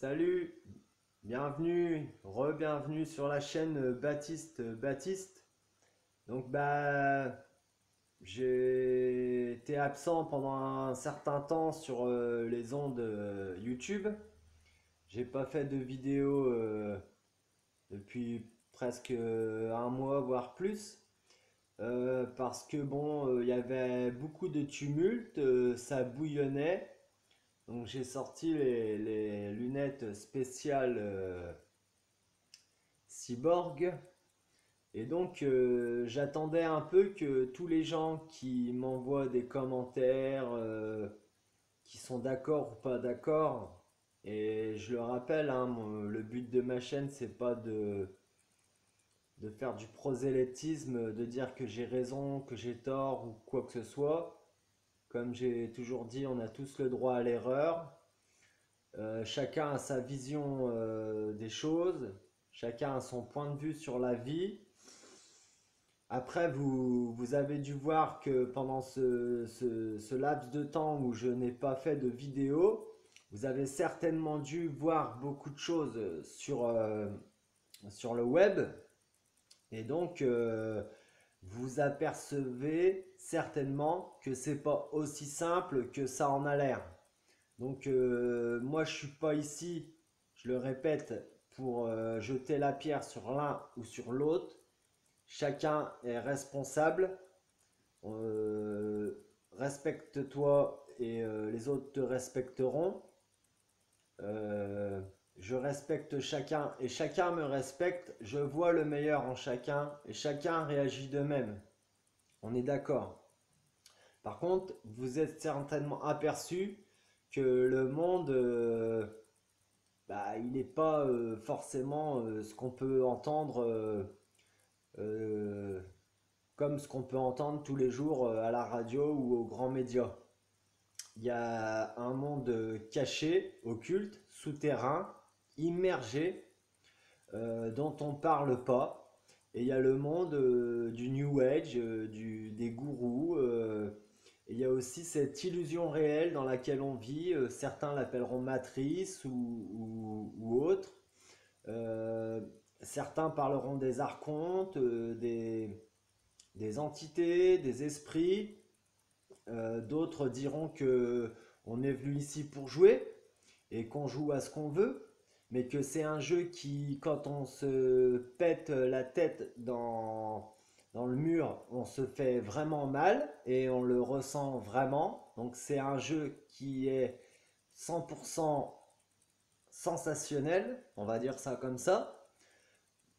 Salut, bienvenue, re-bienvenue sur la chaîne Baptiste. Donc j'ai été absent pendant un certain temps sur les ondes YouTube. J'ai pas fait de vidéo depuis presque un mois voire plus. Parce que bon, il y avait beaucoup de tumulte, ça bouillonnait. Donc j'ai sorti les lunettes spéciales Cyborg. Et donc j'attendais un peu que tous les gens qui m'envoient des commentaires, qui sont d'accord ou pas d'accord, et je le rappelle, hein, le but de ma chaîne, c'est pas de faire du prosélytisme, de dire que j'ai raison, que j'ai tort ou quoi que ce soit. Comme j'ai toujours dit, on a tous le droit à l'erreur. Chacun a sa vision des choses, chacun a son point de vue sur la vie. Après, vous avez dû voir que pendant ce laps de temps où je n'ai pas fait de vidéo, vous avez certainement dû voir beaucoup de choses sur le web. Et donc, vous apercevez certainement que c'est pas aussi simple que ça en a l'air. Donc moi je suis pas ici, je le répète, pour jeter la pierre sur l'un ou sur l'autre. Chacun est responsable. Respecte-toi et les autres te respecteront. Euh, je respecte chacun et chacun me respecte. Je vois le meilleur en chacun et chacun réagit de même. On est d'accord. Par contre, vous êtes certainement aperçu que le monde il n'est pas forcément ce qu'on peut entendre euh, comme ce qu'on peut entendre tous les jours à la radio ou aux grands médias. Il y a un monde caché, occulte, souterrain, immergé, dont on ne parle pas. Et il y a le monde du New Age, des gourous. Et il y a aussi cette illusion réelle dans laquelle on vit. Certains l'appelleront matrice ou autre. Euh, Certains parleront des archontes, des entités, des esprits. D'autres diront que on est venu ici pour jouer et qu'on joue à ce qu'on veut, mais que c'est un jeu qui, quand on se pète la tête dans le mur, on se fait vraiment mal et on le ressent vraiment. Donc c'est un jeu qui est 100% sensationnel, on va dire ça comme ça.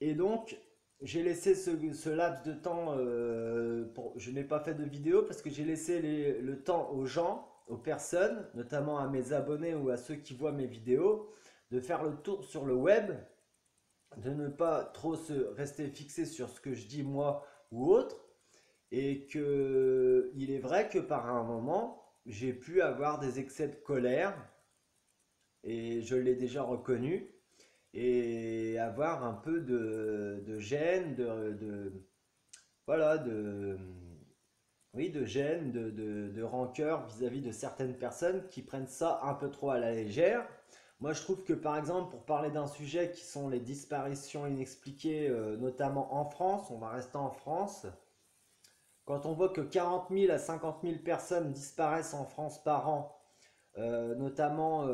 Et donc, j'ai laissé ce laps de temps, je n'ai pas fait de vidéo parce que j'ai laissé le temps aux gens, aux personnes, notamment à mes abonnés ou à ceux qui voient mes vidéos, de faire le tour sur le web, de ne pas trop se rester fixé sur ce que je dis moi ou autre, et que il est vrai que par un moment, j'ai pu avoir des excès de colère, et je l'ai déjà reconnu, et avoir un peu de gêne, voilà, oui, de gêne, de rancœur vis-à-vis de certaines personnes qui prennent ça un peu trop à la légère. Moi, je trouve que par exemple, pour parler d'un sujet qui sont les disparitions inexpliquées, notamment en France, on va rester en France, quand on voit que 40 000 à 50 000 personnes disparaissent en France par an, notamment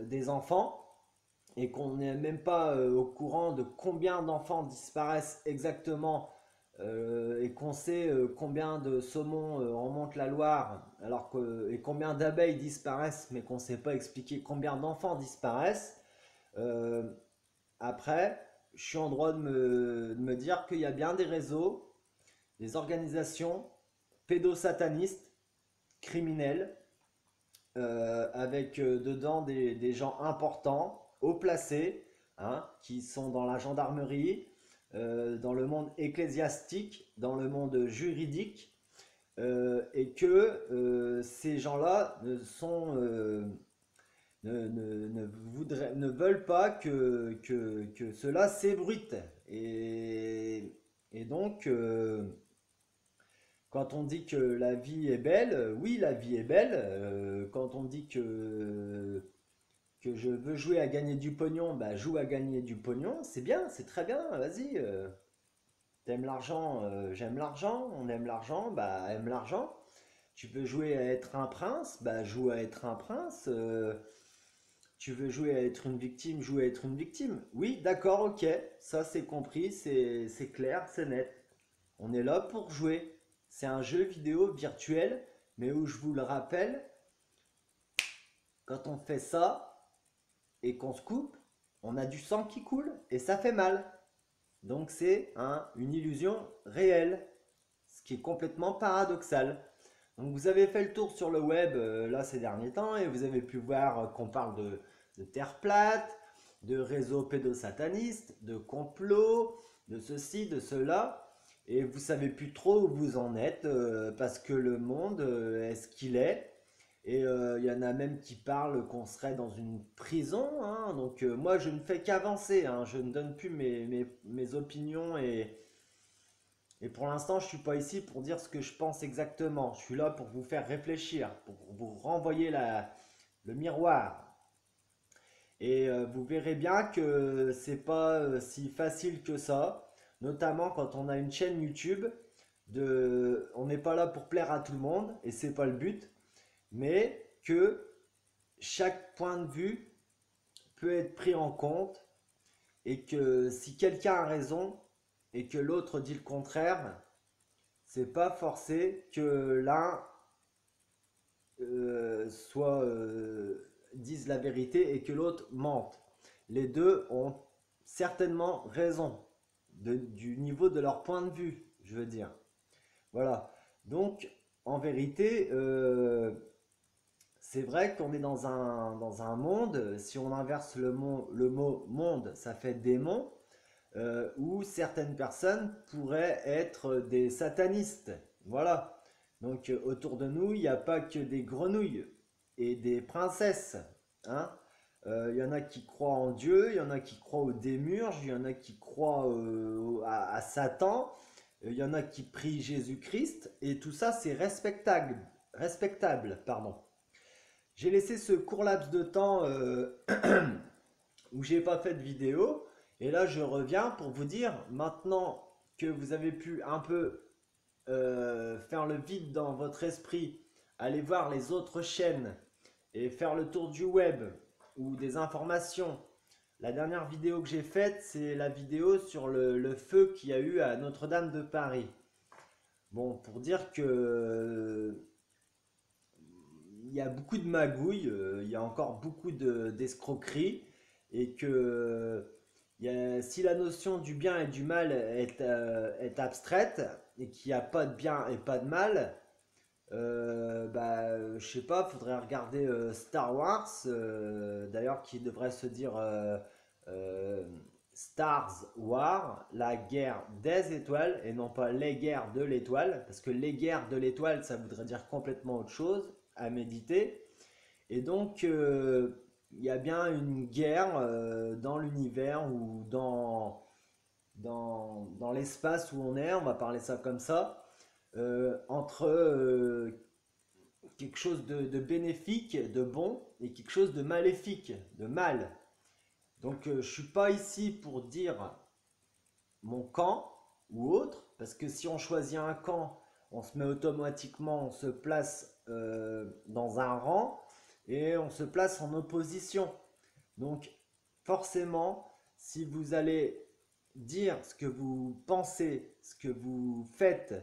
des enfants, et qu'on n'est même pas au courant de combien d'enfants disparaissent exactement et qu'on sait combien de saumons remontent la Loire et combien d'abeilles disparaissent mais qu'on ne sait pas expliquer combien d'enfants disparaissent, euh, après je suis en droit de me dire qu'il y a bien des réseaux, des organisations pédosatanistes, criminelles, avec dedans des gens importants, haut placés, hein, qui sont dans la gendarmerie, dans le monde ecclésiastique, dans le monde juridique, et que ces gens-là ne veulent pas que cela s'ébruite. Et donc, quand on dit que la vie est belle, oui, la vie est belle. Quand on dit que que je veux jouer à gagner du pognon, bah joue à gagner du pognon, c'est bien, c'est très bien, vas-y. T'aimes l'argent, j'aime l'argent, on aime l'argent, bah aime l'argent. Tu veux jouer à être un prince, bah joue à être un prince. Tu veux jouer à être une victime, joue à être une victime. Oui, d'accord, ok, ça c'est compris, c'est clair, c'est net. On est là pour jouer. C'est un jeu vidéo virtuel, mais où je vous le rappelle, quand on fait ça et qu'on se coupe, on a du sang qui coule et ça fait mal. Donc c'est une illusion réelle, ce qui est complètement paradoxal. Donc vous avez fait le tour sur le web là ces derniers temps et vous avez pu voir qu'on parle de terre plate, de réseaux pédosatanistes, de complots, de ceci, de cela. Et vous savez plus trop où vous en êtes parce que le monde est ce qu'il est. Et il y en a même qui parlent qu'on serait dans une prison, hein. Donc moi je ne fais qu'avancer, hein. Je ne donne plus mes opinions et pour l'instant je ne suis pas ici pour dire ce que je pense exactement. Je suis là pour vous faire réfléchir, pour vous renvoyer le miroir. Et vous verrez bien que c'est pas si facile que ça, notamment quand on a une chaîne YouTube. On n'est pas là pour plaire à tout le monde et c'est pas le but, mais que chaque point de vue peut être pris en compte et que si quelqu'un a raison et que l'autre dit le contraire, c'est pas forcé que l'un soit dise la vérité et que l'autre mente. Les deux ont certainement raison du niveau de leur point de vue, je veux dire. Voilà. Donc, en vérité, c'est vrai qu'on est dans un monde, si on inverse le mot monde, ça fait démon, où certaines personnes pourraient être des satanistes. Voilà. Donc autour de nous, il n'y a pas que des grenouilles et des princesses, hein. Il y en a qui croient en Dieu, il y en a qui croient aux démurges, il y en a qui croient à Satan, il y en a qui prient Jésus-Christ, et tout ça c'est respectable, respectable, pardon. J'ai laissé ce court laps de temps où j'ai pas fait de vidéo, et là je reviens pour vous dire, maintenant que vous avez pu un peu faire le vide dans votre esprit, aller voir les autres chaînes et faire le tour du web ou des informations. La dernière vidéo que j'ai faite, c'est la vidéo sur le feu qu'il y a eu à Notre-Dame de Paris. Bon, pour dire que il y a beaucoup de magouilles, il y a encore beaucoup d'escroqueries et que si la notion du bien et du mal est abstraite et qu'il n'y a pas de bien et pas de mal, je sais pas, faudrait regarder Star Wars, d'ailleurs qui devrait se dire euh, Stars War, la guerre des étoiles et non pas les guerres de l'étoile, parce que les guerres de l'étoile ça voudrait dire complètement autre chose à méditer. Et donc il y a bien une guerre dans l'univers ou dans l'espace où on est, on va parler ça comme ça, entre quelque chose de bénéfique, de bon, et quelque chose de maléfique, de mal. Donc je ne suis pas ici pour dire mon camp ou autre, parce que si on choisit un camp, on se met automatiquement, on se place dans un rang et on se place en opposition. Donc forcément, si vous allez dire ce que vous pensez, ce que vous faites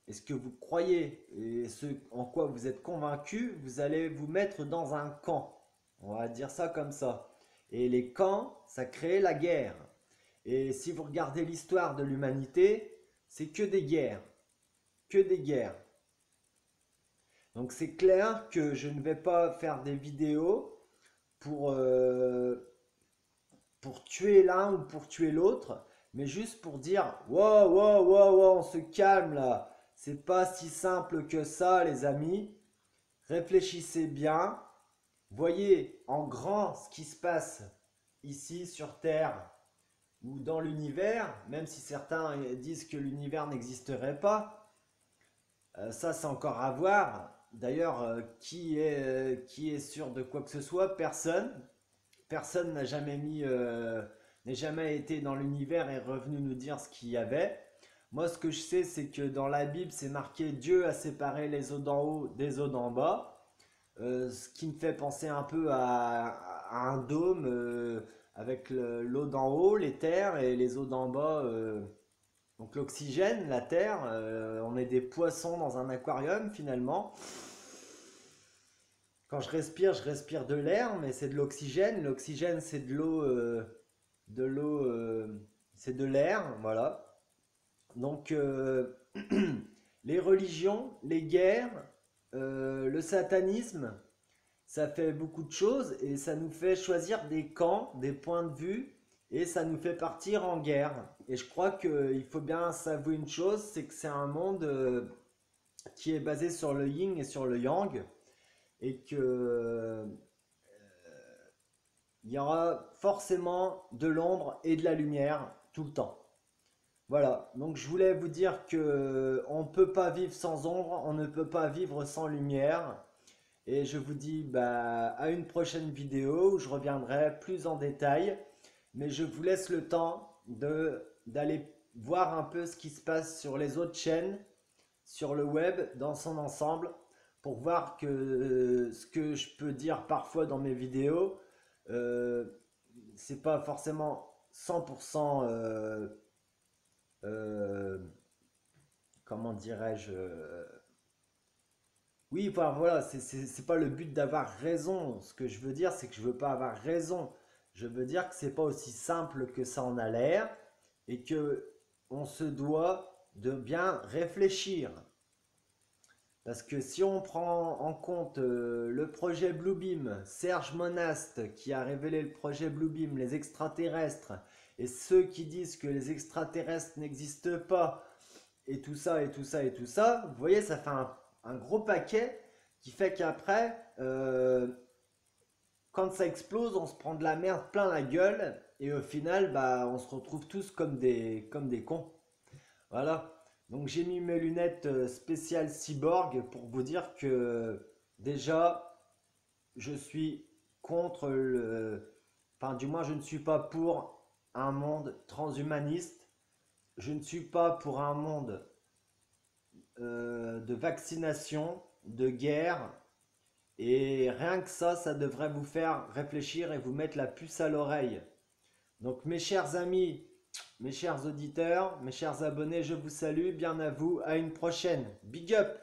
et ce que vous croyez et ce en quoi vous êtes convaincu, vous allez vous mettre dans un camp. On va dire ça comme ça. Et les camps, ça crée la guerre. Et si vous regardez l'histoire de l'humanité, c'est que des guerres. Que des guerres. Donc c'est clair que je ne vais pas faire des vidéos pour tuer l'un ou pour tuer l'autre, mais juste pour dire wow, wow, wow, wow, on se calme là. C'est pas si simple que ça, les amis. Réfléchissez bien. Voyez en grand ce qui se passe ici sur Terre ou dans l'univers, même si certains disent que l'univers n'existerait pas. Ça, c'est encore à voir. D'ailleurs, qui est sûr de quoi que ce soit? Personne. personne n'a jamais n'est jamais été dans l'univers et est revenu nous dire ce qu'il y avait. Moi, ce que je sais, c'est que dans la Bible, c'est marqué Dieu a séparé les eaux d'en haut des eaux d'en bas. Ce qui me fait penser un peu à un dôme avec l'eau d'en haut, les terres, et les eaux d'en bas, donc l'oxygène, la terre. On est des poissons dans un aquarium finalement. Quand je respire de l'air, mais c'est de l'oxygène. L'oxygène, c'est de l'eau, c'est de l'air, voilà. Donc, les religions, les guerres, le satanisme, ça fait beaucoup de choses et ça nous fait choisir des camps, des points de vue et ça nous fait partir en guerre. Et je crois qu'il faut bien s'avouer une chose, c'est que c'est un monde qui est basé sur le yin et sur le yang et que il y aura forcément de l'ombre et de la lumière tout le temps. Voilà, donc je voulais vous dire que on ne peut pas vivre sans ombre, on ne peut pas vivre sans lumière. Et je vous dis bah, à une prochaine vidéo où je reviendrai plus en détail. Mais je vous laisse le temps d'aller voir un peu ce qui se passe sur les autres chaînes, sur le web dans son ensemble, pour voir que ce que je peux dire parfois dans mes vidéos, euh, c'est pas forcément 100%, euh, comment dirais-je, oui, enfin voilà, c'est pas le but d'avoir raison. Ce que je veux dire, c'est que je veux pas avoir raison. Je veux dire que c'est pas aussi simple que ça en a l'air et que on se doit de bien réfléchir. Parce que si on prend en compte le projet Bluebeam, Serge Monast qui a révélé le projet Bluebeam, les extraterrestres, et ceux qui disent que les extraterrestres n'existent pas, et tout ça, et tout ça, et tout ça, vous voyez, ça fait un gros paquet qui fait qu'après, quand ça explose, on se prend de la merde plein la gueule, et au final, bah, on se retrouve tous comme des cons. Voilà. Donc j'ai mis mes lunettes spéciales cyborg pour vous dire que déjà, je suis contre le... Enfin, du moins, je ne suis pas pour un monde transhumaniste. Je ne suis pas pour un monde de vaccination, de guerre. Et rien que ça devrait vous faire réfléchir et vous mettre la puce à l'oreille. Donc mes chers amis, mes chers auditeurs, mes chers abonnés, je vous salue, bien à vous, à une prochaine. Big up!